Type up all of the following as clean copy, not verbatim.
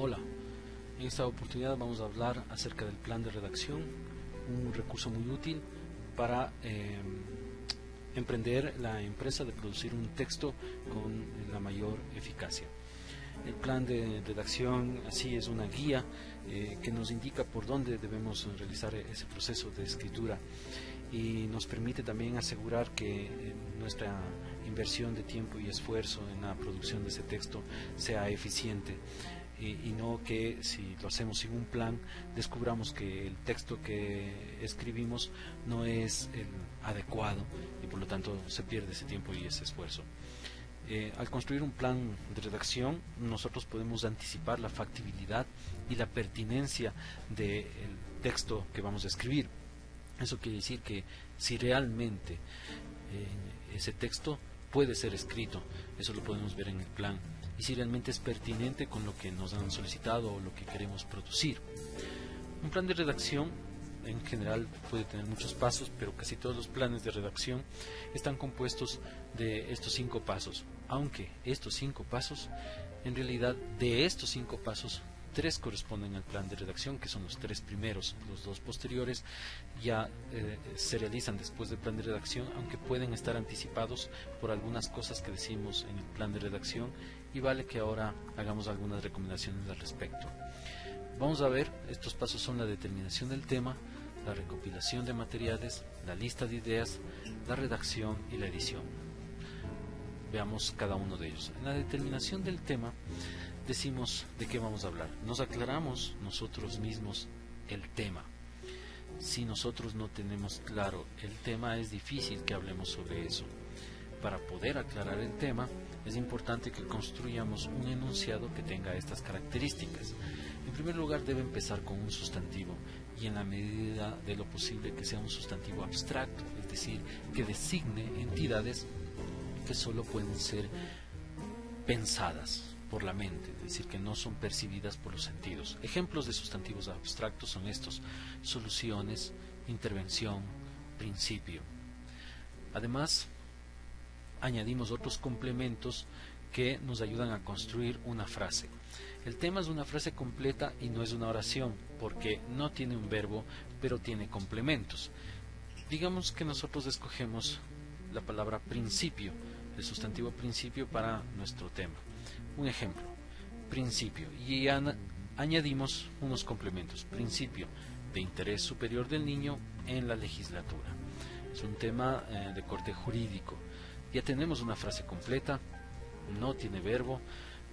Hola, en esta oportunidad vamos a hablar acerca del plan de redacción, un recurso muy útil para emprender la empresa de producir un texto con la mayor eficacia. El plan de redacción así es una guía que nos indica por dónde debemos realizar ese proceso de escritura y nos permite también asegurar que nuestra inversión de tiempo y esfuerzo en la producción de ese texto sea eficiente y no que si lo hacemos sin un plan descubramos que el texto que escribimos no es el adecuado y por lo tanto se pierde ese tiempo y ese esfuerzo. Al construir un plan de redacción nosotros podemos anticipar la factibilidad y la pertinencia del texto que vamos a escribir. Eso quiere decir que si realmente ese texto puede ser escrito, eso lo podemos ver en el plan, y si realmente es pertinente con lo que nos han solicitado o lo que queremos producir. Un plan de redacción en general puede tener muchos pasos, pero casi todos los planes de redacción están compuestos de estos 5 pasos, aunque estos 5 pasos, en realidad de estos 5 pasos, 3 corresponden al plan de redacción, que son los 3 primeros. Los 2 posteriores ya se realizan después del plan de redacción, aunque pueden estar anticipados por algunas cosas que decimos en el plan de redacción, y vale que ahora hagamos algunas recomendaciones al respecto. Vamos a ver, estos pasos son la determinación del tema, la recopilación de materiales, la lista de ideas, la redacción y la edición. Veamos cada uno de ellos. En la determinación del tema decimos de qué vamos a hablar. Nos aclaramos nosotros mismos el tema. Si nosotros no tenemos claro el tema, es difícil que hablemos sobre eso. Para poder aclarar el tema, es importante que construyamos un enunciado que tenga estas características. En primer lugar, debe empezar con un sustantivo y en la medida de lo posible que sea un sustantivo abstracto, es decir, que designe entidades que solo pueden ser pensadas por la mente, es decir, que no son percibidas por los sentidos. Ejemplos de sustantivos abstractos son estos: soluciones, intervención, principio. Además, añadimos otros complementos que nos ayudan a construir una frase. El tema es una frase completa y no es una oración, porque no tiene un verbo, pero tiene complementos. Digamos que nosotros escogemos la palabra principio, el sustantivo principio para nuestro tema. Un ejemplo: principio, y añadimos unos complementos. Principio de interés superior del niño en la legislatura. Es un tema de corte jurídico. Ya tenemos una frase completa, no tiene verbo,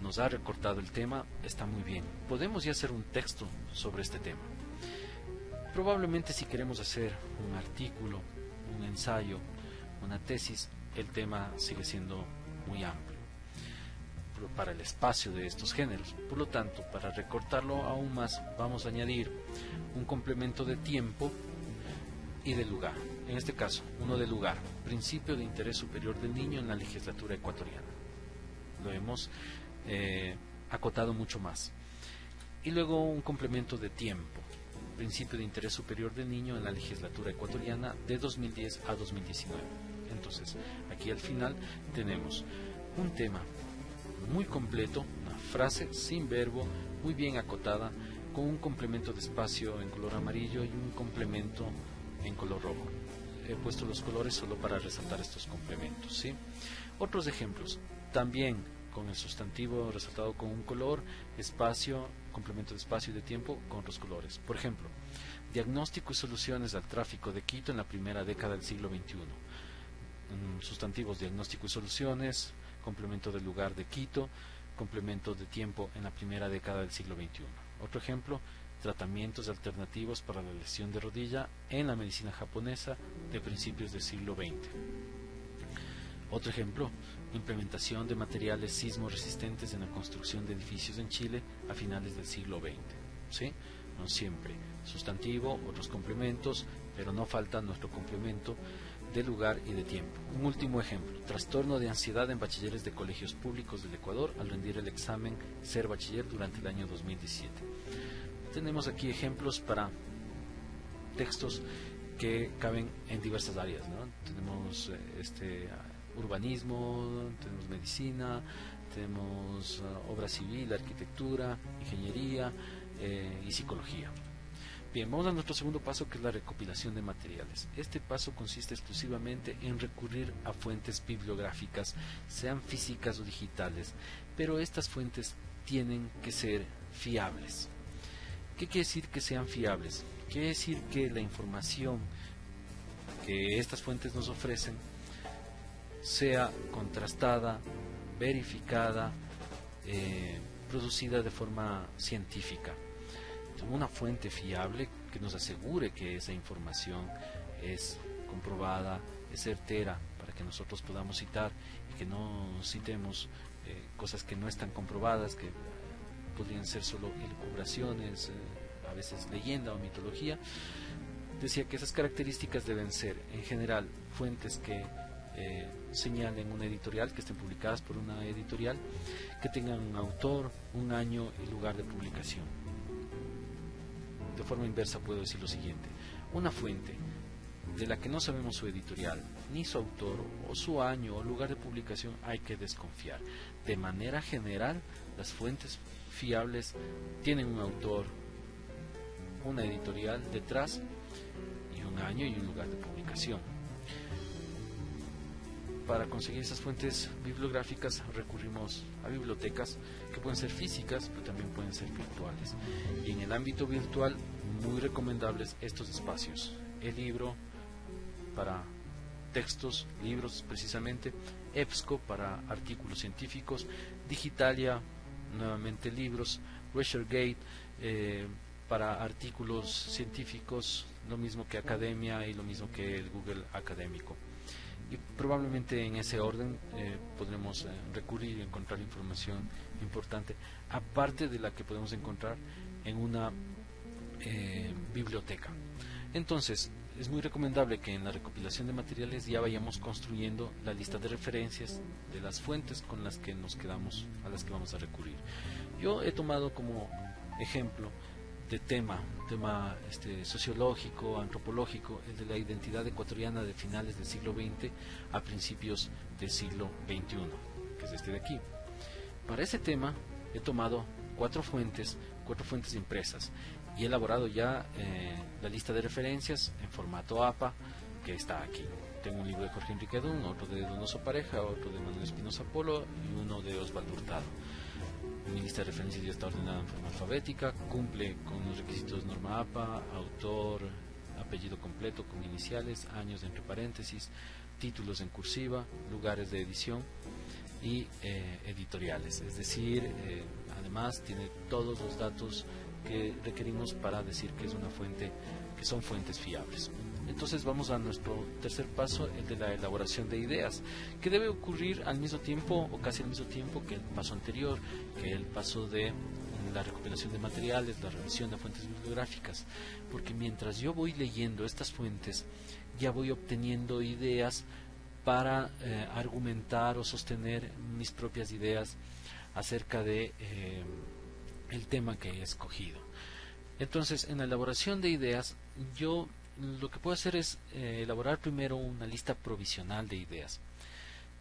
nos ha recortado el tema, está muy bien. Podemos ya hacer un texto sobre este tema. Probablemente si queremos hacer un artículo, un ensayo, una tesis, el tema sigue siendo muy amplio para el espacio de estos géneros. Por lo tanto, para recortarlo aún más, vamos a añadir un complemento de tiempo y de lugar. En este caso, uno de lugar: principio de interés superior del niño en la legislatura ecuatoriana. Lo hemos acotado mucho más. Y luego un complemento de tiempo: principio de interés superior del niño en la legislatura ecuatoriana de 2010 a 2019. Entonces, aquí al final tenemos un tema muy completo, una frase sin verbo, muy bien acotada, con un complemento de espacio en color amarillo y un complemento en color rojo. He puesto los colores solo para resaltar estos complementos, ¿sí? Otros ejemplos, también con el sustantivo resaltado con un color, espacio, complemento de espacio y de tiempo con otros colores. Por ejemplo, diagnóstico y soluciones al tráfico de Quito en la primera década del siglo XXI. Sustantivos: diagnóstico y soluciones, complemento del lugar de Quito, complemento de tiempo en la primera década del siglo XXI. Otro ejemplo: tratamientos alternativos para la lesión de rodilla en la medicina japonesa de principios del siglo XX. Otro ejemplo: implementación de materiales sismo resistentes en la construcción de edificios en Chile a finales del siglo XX. ¿Sí? No siempre sustantivo, otros complementos, pero no falta nuestro complemento de lugar y de tiempo. Un último ejemplo: trastorno de ansiedad en bachilleres de colegios públicos del Ecuador al rendir el examen ser bachiller durante el año 2017. Tenemos aquí ejemplos para textos que caben en diversas áreas, ¿no? Tenemos urbanismo, tenemos medicina, tenemos obra civil, arquitectura, ingeniería y psicología. Bien, vamos a nuestro segundo paso, que es la recopilación de materiales. Este paso consiste exclusivamente en recurrir a fuentes bibliográficas, sean físicas o digitales, pero estas fuentes tienen que ser fiables. ¿Qué quiere decir que sean fiables? Quiere decir que la información que estas fuentes nos ofrecen sea contrastada, verificada, producida de forma científica. Una fuente fiable que nos asegure que esa información es comprobada, es certera, para que nosotros podamos citar y que no citemos cosas que no están comprobadas, que podrían ser solo elucubraciones, a veces leyenda o mitología. Decía que esas características deben ser, en general, fuentes que señalen una editorial, que estén publicadas por una editorial, que tengan un autor, un año y lugar de publicación. De forma inversa puedo decir lo siguiente: una fuente de la que no sabemos su editorial, ni su autor, o su año o lugar de publicación, hay que desconfiar. De manera general, las fuentes fiables tienen un autor, una editorial detrás, y un año y un lugar de publicación. Para conseguir esas fuentes bibliográficas recurrimos a bibliotecas que pueden ser físicas, pero también pueden ser virtuales. Y en el ámbito virtual, muy recomendables estos espacios: el libro para textos, libros precisamente, EBSCO para artículos científicos, Digitalia, nuevamente libros, ResearchGate para artículos científicos, lo mismo que Academia y lo mismo que el Google Académico. Y probablemente en ese orden podremos recurrir y encontrar información importante, aparte de la que podemos encontrar en una biblioteca. Entonces, es muy recomendable que en la recopilación de materiales ya vayamos construyendo la lista de referencias de las fuentes con las que nos quedamos, a las que vamos a recurrir. Yo he tomado como ejemplo de tema sociológico, antropológico, el de la identidad ecuatoriana de finales del siglo XX a principios del siglo XXI, que es este de aquí. Para ese tema he tomado cuatro fuentes impresas, y he elaborado ya la lista de referencias en formato APA, que está aquí. Tengo un libro de Jorge Enrique Dunn, otro de Donoso Pareja, otro de Manuel Espinosa Polo y uno de Osvaldo Hurtado. Mi lista de referencias ya está ordenada en forma alfabética, cumple con los requisitos norma APA: autor, apellido completo con iniciales, años entre paréntesis, títulos en cursiva, lugares de edición y editoriales. Es decir, además tiene todos los datos que requerimos para decir que es una fuente, que son fuentes fiables. Entonces vamos a nuestro tercer paso, el de la elaboración de ideas, que debe ocurrir al mismo tiempo o casi al mismo tiempo que el paso anterior, que el paso de la recopilación de materiales, la revisión de fuentes bibliográficas, porque mientras yo voy leyendo estas fuentes ya voy obteniendo ideas para argumentar o sostener mis propias ideas acerca de el tema que he escogido. Entonces, en la elaboración de ideas, yo lo que puedo hacer es elaborar primero una lista provisional de ideas,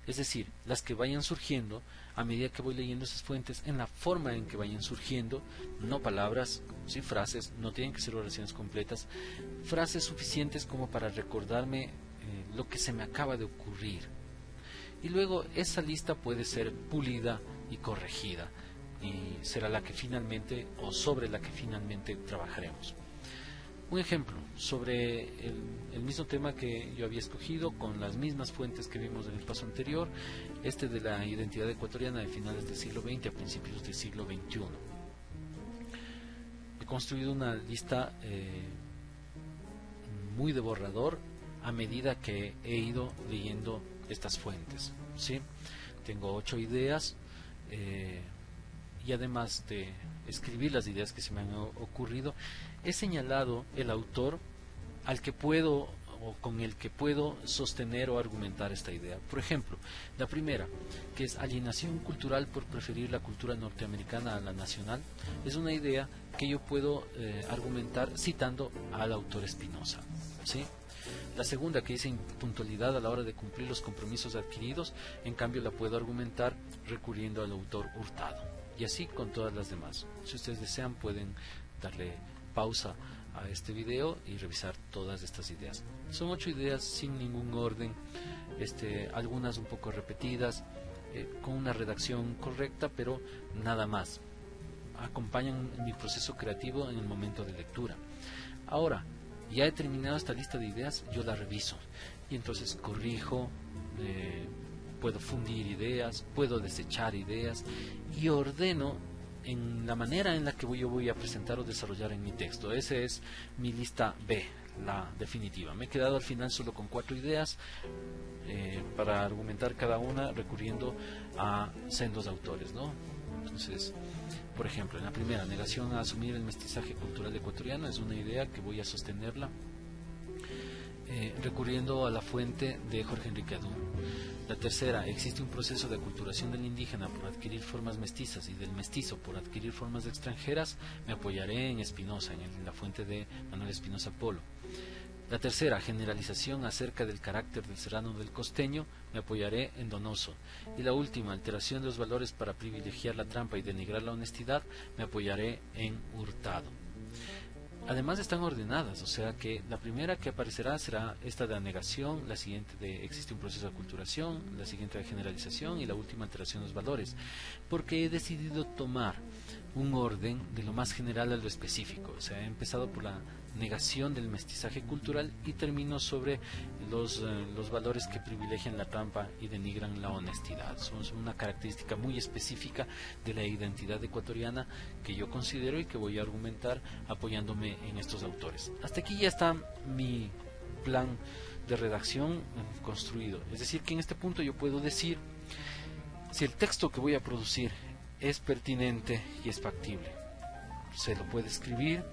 es decir, las que vayan surgiendo a medida que voy leyendo esas fuentes, en la forma en que vayan surgiendo, no palabras, sí frases, no tienen que ser oraciones completas, frases suficientes como para recordarme lo que se me acaba de ocurrir. Y luego esa lista puede ser pulida y corregida, y será la que finalmente, o sobre la que finalmente trabajaremos. Un ejemplo sobre el mismo tema que yo había escogido, con las mismas fuentes que vimos en el paso anterior, este de la identidad ecuatoriana de finales del siglo XX a principios del siglo XXI. He construido una lista muy de borrador a medida que he ido leyendo estas fuentes, ¿sí? Tengo 8 ideas y además de escribir las ideas que se me han ocurrido, he señalado el autor al que puedo o con el que puedo sostener o argumentar esta idea. Por ejemplo, la primera, que es alienación cultural por preferir la cultura norteamericana a la nacional, es una idea que yo puedo argumentar citando al autor Spinoza, ¿sí? La segunda, que dice impuntualidad a la hora de cumplir los compromisos adquiridos, en cambio la puedo argumentar recurriendo al autor hurtado. Y así con todas las demás. Si ustedes desean pueden darle pausa a este video y revisar todas estas ideas. Son 8 ideas sin ningún orden, algunas un poco repetidas, con una redacción correcta, pero nada más. Acompañan mi proceso creativo en el momento de lectura. Ahora, ya he terminado esta lista de ideas, yo la reviso y entonces corrijo, puedo fundir ideas, puedo desechar ideas y ordeno en la manera en la que yo voy a presentar o desarrollar en mi texto. Esa es mi lista B, la definitiva. Me he quedado al final solo con 4 ideas para argumentar cada una recurriendo a sendos autores, ¿no? Entonces, por ejemplo, en la primera, negación a asumir el mestizaje cultural ecuatoriano, es una idea que voy a sostenerla recurriendo a la fuente de Jorge Enrique Adún. La tercera, existe un proceso de aculturación del indígena por adquirir formas mestizas y del mestizo por adquirir formas extranjeras, me apoyaré en Espinosa, en la fuente de Manuel Espinosa Polo. La tercera, generalización acerca del carácter del serrano del costeño, me apoyaré en Donoso. Y la última, alteración de los valores para privilegiar la trampa y denigrar la honestidad, me apoyaré en Hurtado. Además están ordenadas, o sea que la primera que aparecerá será esta de anegación, la siguiente de existe un proceso de aculturación, la siguiente de generalización y la última alteración de los valores, porque he decidido tomar un orden de lo más general a lo específico. O sea, he empezado por la negación del mestizaje cultural y termino sobre los valores que privilegian la trampa y denigran la honestidad. Son una característica muy específica de la identidad ecuatoriana que yo considero y que voy a argumentar apoyándome en estos autores. Hasta aquí ya está mi plan de redacción construido. Es decir, que en este punto yo puedo decir si el texto que voy a producir es pertinente y es factible. Se lo puede escribir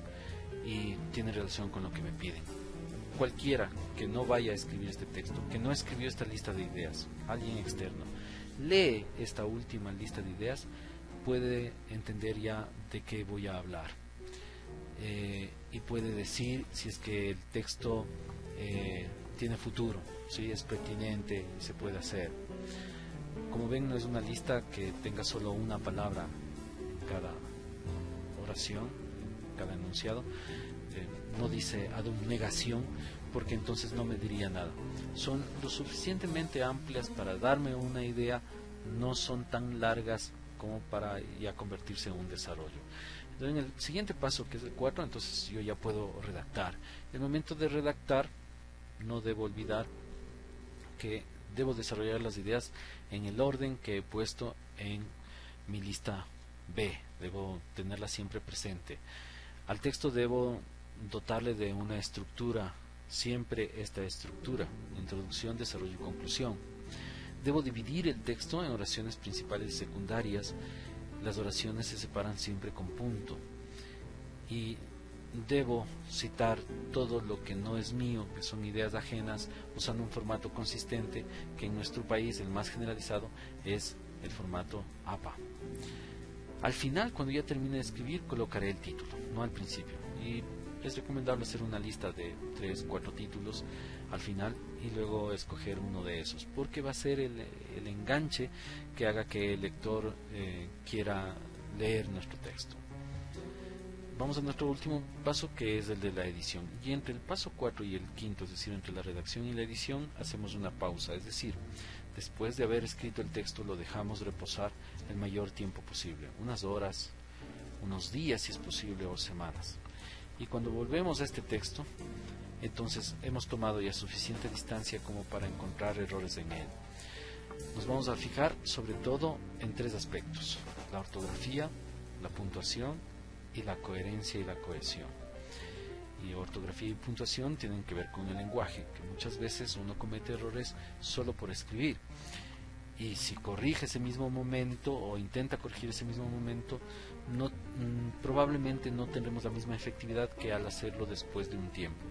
y tiene relación con lo que me piden. Cualquiera que no vaya a escribir este texto, que no escribió esta lista de ideas, alguien externo, lee esta última lista de ideas, puede entender ya de qué voy a hablar. Y puede decir si es que el texto tiene futuro, si es pertinente y se puede hacer. Como ven, no es una lista que tenga solo una palabra en cada oración, cada enunciado. No dice negación, porque entonces no me diría nada. Son lo suficientemente amplias para darme una idea, no son tan largas como para ya convertirse en un desarrollo. Entonces, en el siguiente paso, que es el 4, entonces yo ya puedo redactar. En el momento de redactar, no debo olvidar que debo desarrollar las ideas en el orden que he puesto en mi lista B. Debo tenerla siempre presente. Al texto debo dotarle de una estructura, siempre esta estructura: introducción, desarrollo y conclusión. Debo dividir el texto en oraciones principales y secundarias. Las oraciones se separan siempre con punto. Y debo citar todo lo que no es mío, que son ideas ajenas, usando un formato consistente, que en nuestro país el más generalizado es el formato APA. Al final, cuando ya termine de escribir, colocaré el título, no al principio. Y es recomendable hacer una lista de 3-4 títulos al final y luego escoger uno de esos, porque va a ser el enganche que haga que el lector quiera leer nuestro texto. Vamos a nuestro último paso, que es el de la edición. Y entre el paso 4 y el quinto, es decir, entre la redacción y la edición, hacemos una pausa. Es decir, después de haber escrito el texto, lo dejamos reposar el mayor tiempo posible, unas horas, unos días si es posible, o semanas. Y cuando volvemos a este texto, entonces hemos tomado ya suficiente distancia como para encontrar errores en él. Nos vamos a fijar sobre todo en 3 aspectos: la ortografía, la puntuación y la coherencia y la cohesión. Y ortografía y puntuación tienen que ver con el lenguaje, que muchas veces uno comete errores solo por escribir, y si corrige ese mismo momento o intenta corregir ese mismo momento, probablemente no tendremos la misma efectividad que al hacerlo después de un tiempo.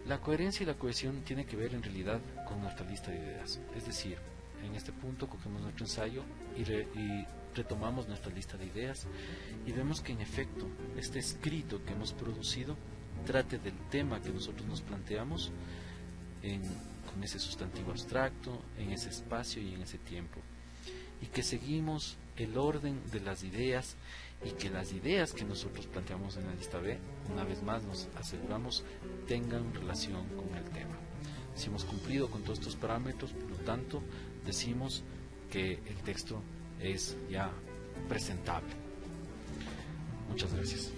La coherencia y la cohesión tienen que ver en realidad con nuestra lista de ideas. Es decir, en este punto cogemos nuestro ensayo y retomamos nuestra lista de ideas y vemos que en efecto este escrito que hemos producido trate del tema que nosotros nos planteamos con ese sustantivo abstracto, en ese espacio y en ese tiempo, y que seguimos el orden de las ideas, y que las ideas que nosotros planteamos en la lista B, una vez más nos aseguramos, tengan relación con el tema. Si hemos cumplido con todos estos parámetros, por lo tanto, decimos que el texto es ya presentable. Muchas gracias.